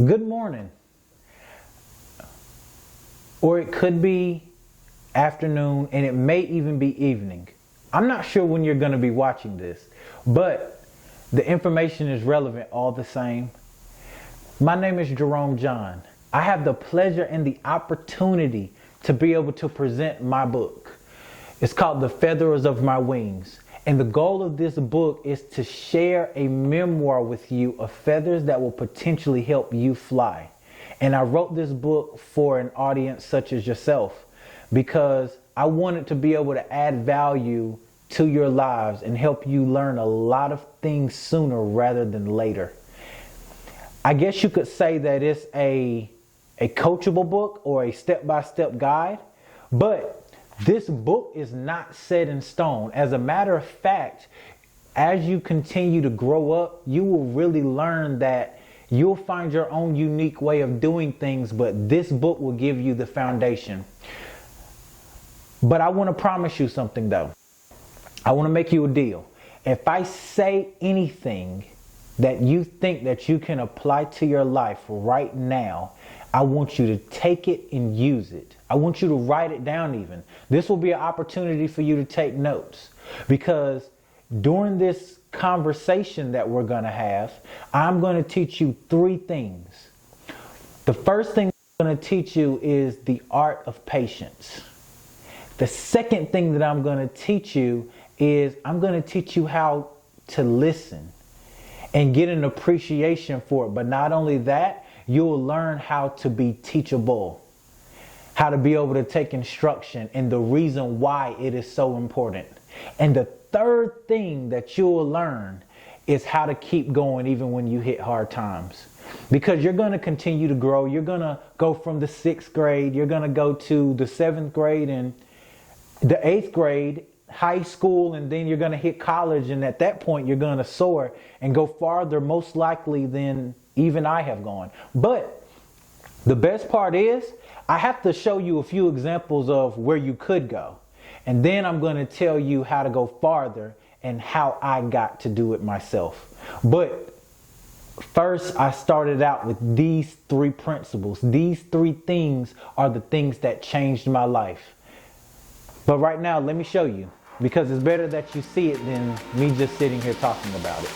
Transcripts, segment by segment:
good morning, or it could be afternoon, and it may even be evening. I'm not sure when you're going to be watching this, but the information is relevant all the same. My name is Jerome John. I have the pleasure and the opportunity to be able to present my book. It's called The Feathers of My Wings. And the goal of this book is to share a memoir with you of feathers that will potentially help you fly. And I wrote this book for an audience such as yourself because I wanted to be able to add value to your lives and help you learn a lot of things sooner rather than later. I guess you could say that it's a coachable book or a step-by-step guide, but this book is not set in stone. As a matter of fact, as you continue to grow up, you will really learn that you'll find your own unique way of doing things, but this book will give you the foundation. But I want to promise you something though. I want to make you a deal. If I say anything that you think that you can apply to your life right now, I want you to take it and use it. I want you to write it down even. This will be an opportunity for you to take notes because during this conversation that we're going to have, I'm going to teach you three things. The first thing I'm going to teach you is the art of patience. The second thing that I'm going to teach you is I'm going to teach you how to listen and get an appreciation for it. But not only that, you'll learn how to be teachable, how to be able to take instruction and the reason why it is so important. And the third thing that you'll learn is how to keep going even when you hit hard times. Because you're going to continue to grow. You're going to go from the 6th grade. You're going to go to the 7th grade and the 8th grade, high school, and then you're going to hit college. And at that point, you're going to soar and go farther, most likely, than even I have gone. But the best part is I have to show you a few examples of where you could go. And then I'm going to tell you how to go farther and how I got to do it myself. But first, I started out with these three principles. These three things are the things that changed my life. But right now, let me show you, because it's better that you see it than me just sitting here talking about it.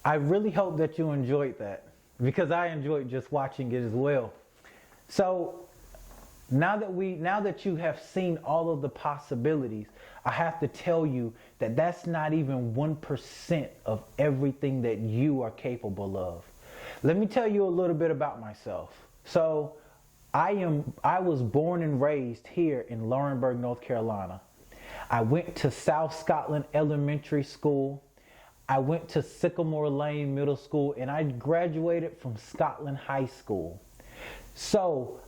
I really hope that you enjoyed that because I enjoyed just watching it as well. So now that you have seen all of the possibilities, I have to tell you that that's not even 1% of everything that you are capable of. Let me tell you a little bit about myself. So I was born and raised here in Laurinburg, North Carolina. I went to South Scotland Elementary School. I went to Sycamore Lane Middle School, and I graduated from Scotland High School. So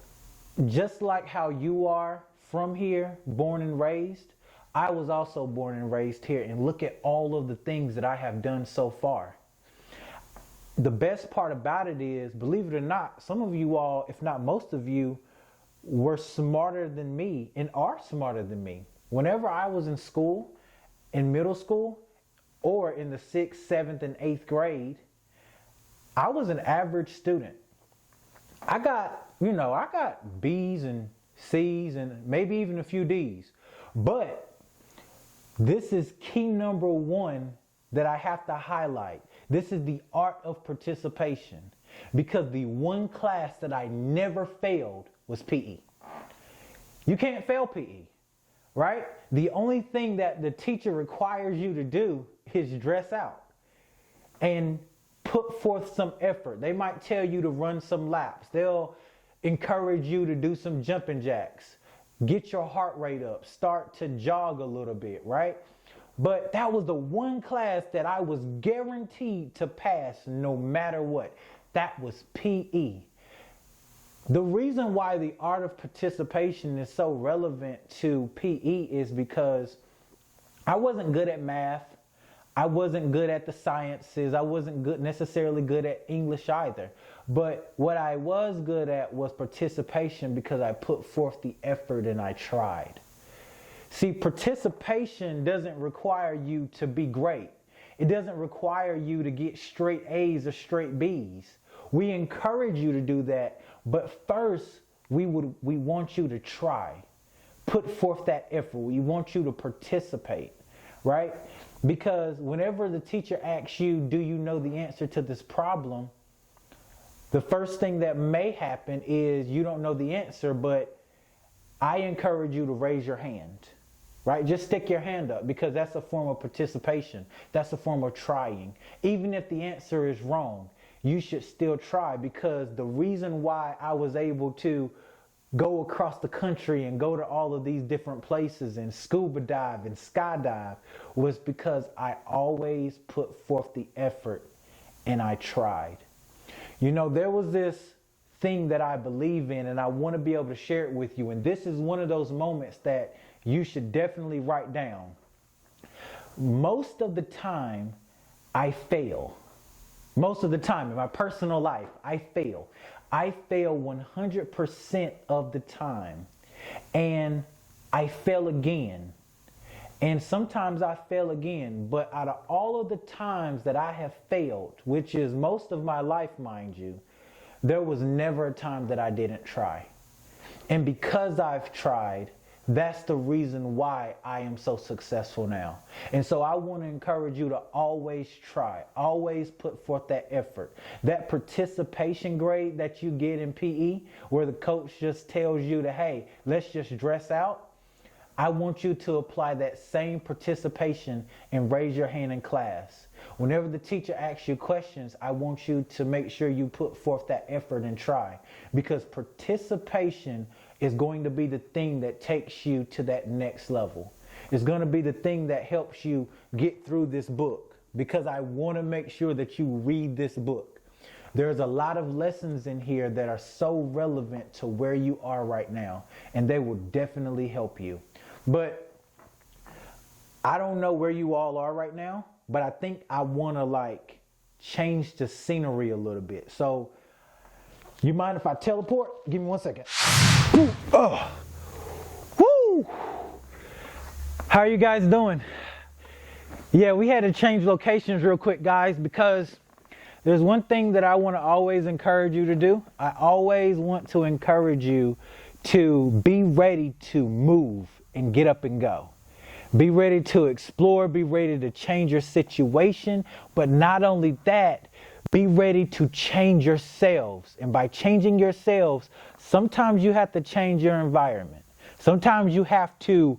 just like how you are from here, born and raised, I was also born and raised here, and look at all of the things that I have done so far. The best part about it is, believe it or not, some of you all, if not most of you, were smarter than me and are smarter than me. Whenever I was in school, in middle school, or in the 6th, 7th, and 8th grade, I was an average student. I got B's and C's and maybe even a few D's. But this is key number one that I have to highlight. This is the art of participation, because the one class that I never failed was PE. You can't fail PE, right? The only thing that the teacher requires you to do is dress out and put forth some effort. They might tell you to run some laps. They'll encourage you to do some jumping jacks, get your heart rate up, start to jog a little bit, right? But that was the one class that I was guaranteed to pass no matter what. That was PE. The reason why the art of participation is so relevant to PE is because I wasn't good at math. I wasn't good at the sciences. I wasn't necessarily good at English either. But what I was good at was participation, because I put forth the effort and I tried. See, participation doesn't require you to be great. It doesn't require you to get straight A's or straight B's. We encourage you to do that, but first we want you to try. Put forth that effort. We want you to participate, right? Because whenever the teacher asks you, do you know the answer to this problem? The first thing that may happen is you don't know the answer, but I encourage you to raise your hand, right? Just stick your hand up, because that's a form of participation. That's a form of trying. Even if the answer is wrong, you should still try, because the reason why I was able to go across the country and go to all of these different places and scuba dive and skydive was because I always put forth the effort and I tried. You know, there was this thing that I believe in, and I want to be able to share it with you. And this is one of those moments that you should definitely write down. Most of the time, I fail. Most of the time in my personal life, I fail. I fail 100% of the time. And I fail again. And sometimes I fail again. But out of all of the times that I have failed, which is most of my life, mind you, there was never a time that I didn't try. And because I've tried, that's the reason why I am so successful now. And so I want to encourage you to always try, always put forth that effort. That participation grade that you get in PE, where the coach just tells you to, hey, let's just dress out. I want you to apply that same participation and raise your hand in class. Whenever the teacher asks you questions, I want you to make sure you put forth that effort and try. Because participation is going to be the thing that takes you to that next level. It's going to be the thing that helps you get through this book, because I want to make sure that you read this book. There's a lot of lessons in here that are so relevant to where you are right now, and they will definitely help you. But I don't know where you all are right now, but I think I want to change the scenery a little bit. So you mind if I teleport? Give me 1 second. Ooh, oh. Woo! How are you guys doing? Yeah, we had to change locations real quick, guys, because there's one thing that I want to always encourage you to do. I always want to encourage you to be ready to move and get up and go. Be ready to explore, be ready to change your situation, but not only that, be ready to change yourselves. And by changing yourselves, sometimes you have to change your environment. Sometimes you have to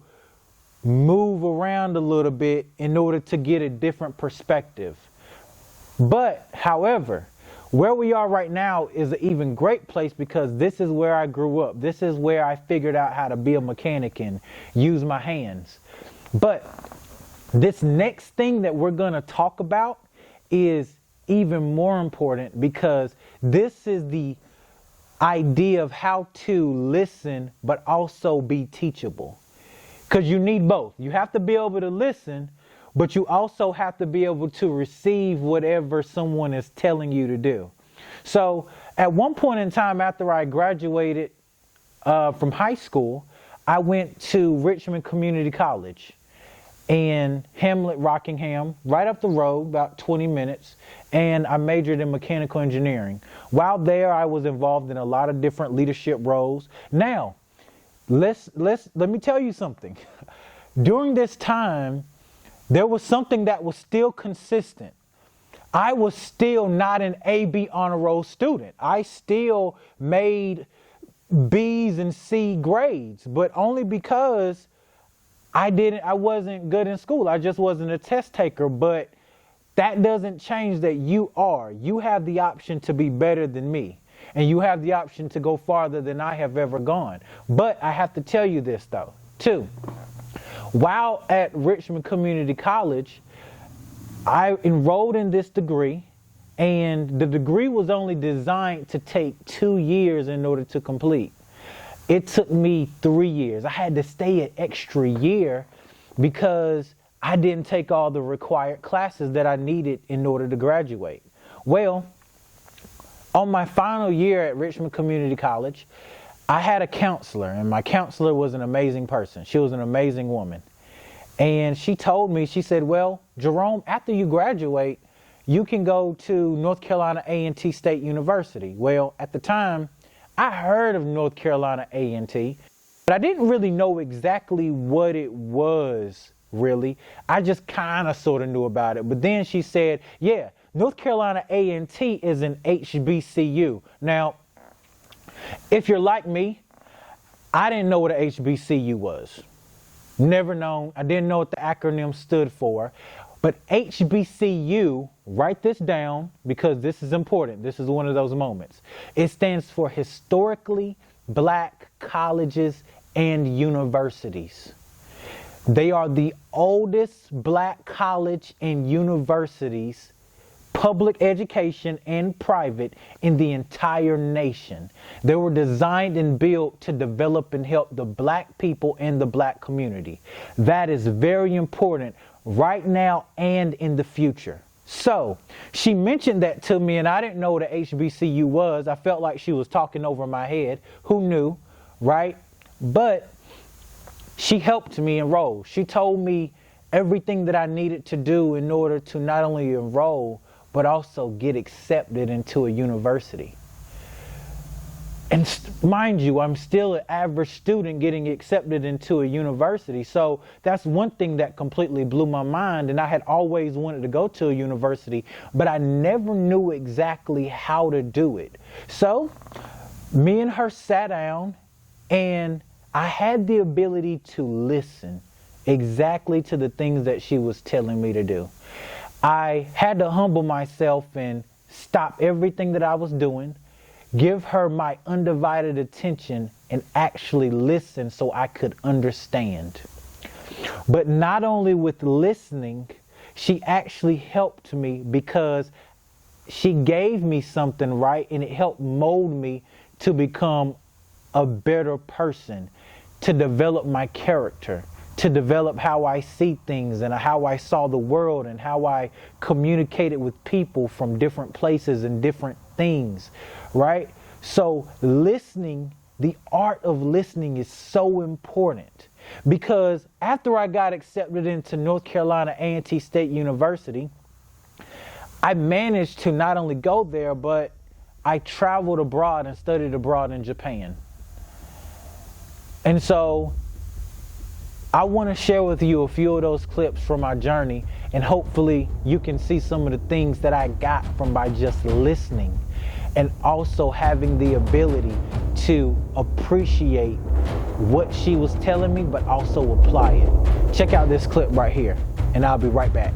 move around a little bit in order to get a different perspective. But, however, where we are right now is an even great place, because this is where I grew up. This is where I figured out how to be a mechanic and use my hands. But this next thing that we're going to talk about is even more important, because this is the idea of how to listen but also be teachable. Because you need both. You have to be able to listen, but you also have to be able to receive whatever someone is telling you to do. So at one point in time after I graduated from high school, I went to Richmond Community College in Hamlet, Rockingham, right up the road, about 20 minutes, and I majored in mechanical engineering. While there, I was involved in a lot of different leadership roles. Now, let me tell you something. During this time, there was something that was still consistent. I was still not an A/B honor roll student. I still made B's and C grades, but only because I wasn't good in school. I just wasn't a test taker, but that doesn't change that you are. You have the option to be better than me, and you have the option to go farther than I have ever gone. But I have to tell you this though, too. While at Richmond Community College, I enrolled in this degree, and the degree was only designed to take 2 years in order to complete. It took me 3 years. I had to stay an extra year because I didn't take all the required classes that I needed in order to graduate. Well, on my final year at Richmond Community College, I had a counselor, and my counselor was an amazing person. She was an amazing woman. And she told me, she said, well, Jerome, after you graduate, you can go to North Carolina A&T State University. Well, at the time, I heard of North Carolina A&T, but I didn't really know exactly what it was, really. I just kind of sort of knew about it. But then she said, yeah, North Carolina A&T is an HBCU. Now, if you're like me, I didn't know what an HBCU was. Never known. I didn't know what the acronym stood for. But HBCU, write this down because this is important. This is one of those moments. It stands for Historically Black Colleges and Universities. They are the oldest black college and universities, public education and private, in the entire nation. They were designed and built to develop and help the black people and the black community. That is very important right now and in the future. So she mentioned that to me, and I didn't know what a HBCU was. I felt like she was talking over my head. Who knew, right? But she helped me enroll. She told me everything that I needed to do in order to not only enroll, but also get accepted into a university. And mind you, I'm still an average student getting accepted into a university. So that's one thing that completely blew my mind. And I had always wanted to go to a university, but I never knew exactly how to do it. So me and her sat down, and I had the ability to listen exactly to the things that she was telling me to do. I had to humble myself and stop everything that I was doing, give her my undivided attention, and actually listen so I could understand. But not only with listening, she actually helped me because she gave me something, right? And it helped mold me to become a better person, to develop my character, to develop how I see things and how I saw the world and how I communicated with people from different places and different things, right? So listening, the art of listening is so important because after I got accepted into North Carolina A&T State University, I managed to not only go there, but I traveled abroad and studied abroad in Japan. And so I want to share with you a few of those clips from our journey, and hopefully you can see some of the things that I got from by just listening and also having the ability to appreciate what she was telling me, but also apply it. Check out this clip right here, and I'll be right back.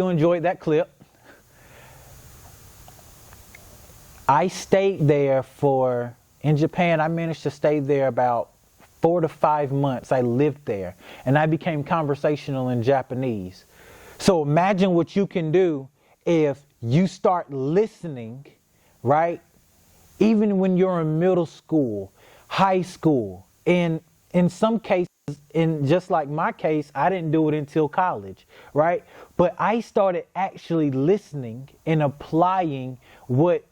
you enjoyed that clip. I stayed there in Japan, I managed to stay there about 4 to 5 months. I lived there and I became conversational in Japanese. So imagine what you can do if you start listening, right? Even when you're in middle school, high school, and in some cases, just like my case, I didn't do it until college, right? But I started actually listening and applying what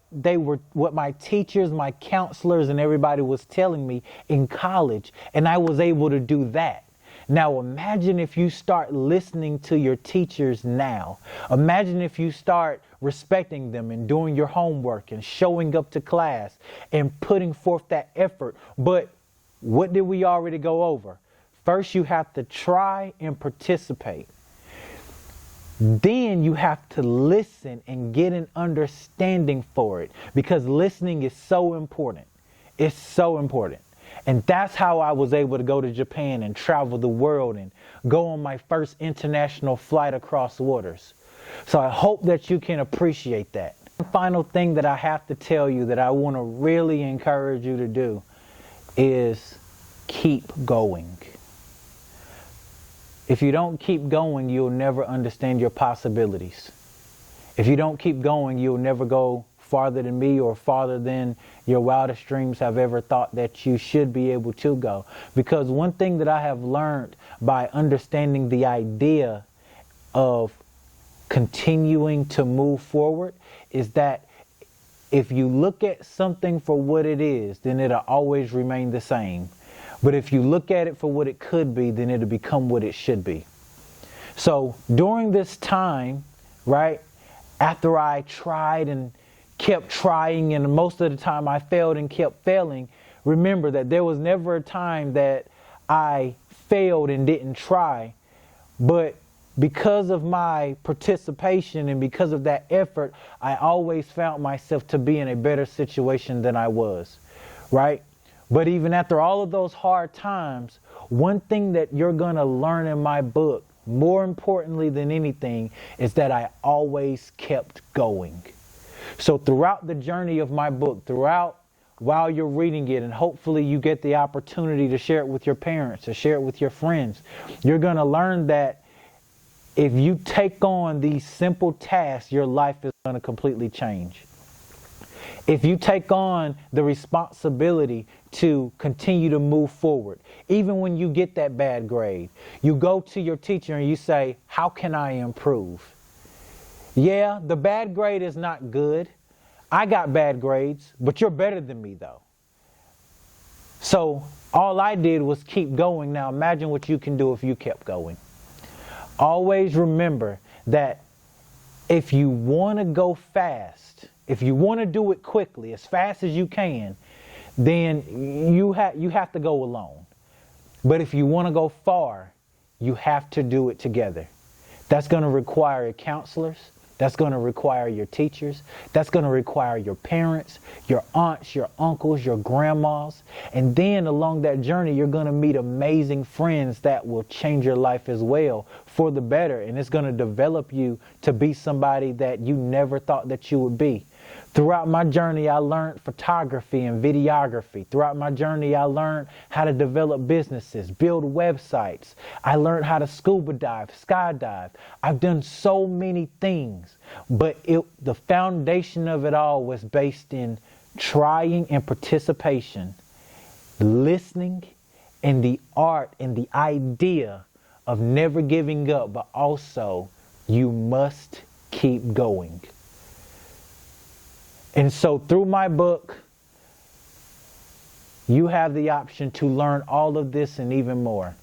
my teachers, my counselors, and everybody was telling me in college, and I was able to do that. Now imagine if you start listening to your teachers now. Imagine if you start respecting them and doing your homework and showing up to class and putting forth that effort. But what did we already go over? First, you have to try and participate. Then you have to listen and get an understanding for it, because listening is so important. It's so important. And that's how I was able to go to Japan and travel the world and go on my first international flight across waters. So I hope that you can appreciate that. The final thing that I have to tell you that I want to really encourage you to do is keep going. If you don't keep going, you'll never understand your possibilities. If you don't keep going, you'll never go farther than me or farther than your wildest dreams have ever thought that you should be able to go. Because one thing that I have learned by understanding the idea of continuing to move forward is that if you look at something for what it is, then it'll always remain the same. But if you look at it for what it could be, then it'll become what it should be. So during this time, right, after I tried and kept trying, and most of the time I failed and kept failing, remember that there was never a time that I failed and didn't try. But because of my participation and because of that effort, I always found myself to be in a better situation than I was, right? But even after all of those hard times, one thing that you're going to learn in my book, more importantly than anything, is that I always kept going. So throughout the journey of my book, while you're reading it, and hopefully you get the opportunity to share it with your parents or share it with your friends, you're going to learn that if you take on these simple tasks, your life is going to completely change. If you take on the responsibility to continue to move forward, even when you get that bad grade, you go to your teacher and you say, how can I improve? Yeah, the bad grade is not good. I got bad grades, but you're better than me though. So all I did was keep going. Now imagine what you can do if you kept going. Always remember that if you want to go fast, if you want to do it quickly, as fast as you can, then you have to go alone. But if you want to go far, you have to do it together. That's going to require your counselors. That's going to require your teachers. That's going to require your parents, your aunts, your uncles, your grandmas. And then along that journey, you're going to meet amazing friends that will change your life as well for the better. And it's going to develop you to be somebody that you never thought that you would be. Throughout my journey, I learned photography and videography. Throughout my journey, I learned how to develop businesses, build websites. I learned how to scuba dive, skydive. I've done so many things, but the foundation of it all was based in trying and participation, listening, and the art and the idea of never giving up, but also you must keep going. And so through my book, you have the option to learn all of this and even more.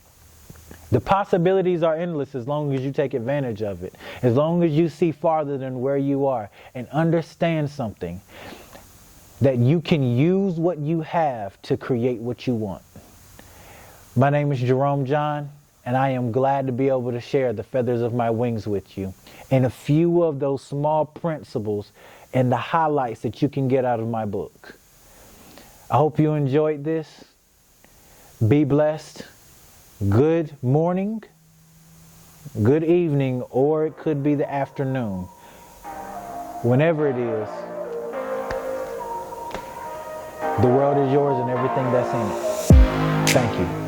The possibilities are endless as long as you take advantage of it. As long as you see farther than where you are and understand something, that you can use what you have to create what you want. My name is Jerome John, and I am glad to be able to share the feathers of my wings with you and a few of those small principles and the highlights that you can get out of my book. I hope you enjoyed this. Be blessed. Good morning, good evening, or it could be the afternoon. Whenever it is, the world is yours and everything that's in it. Thank you.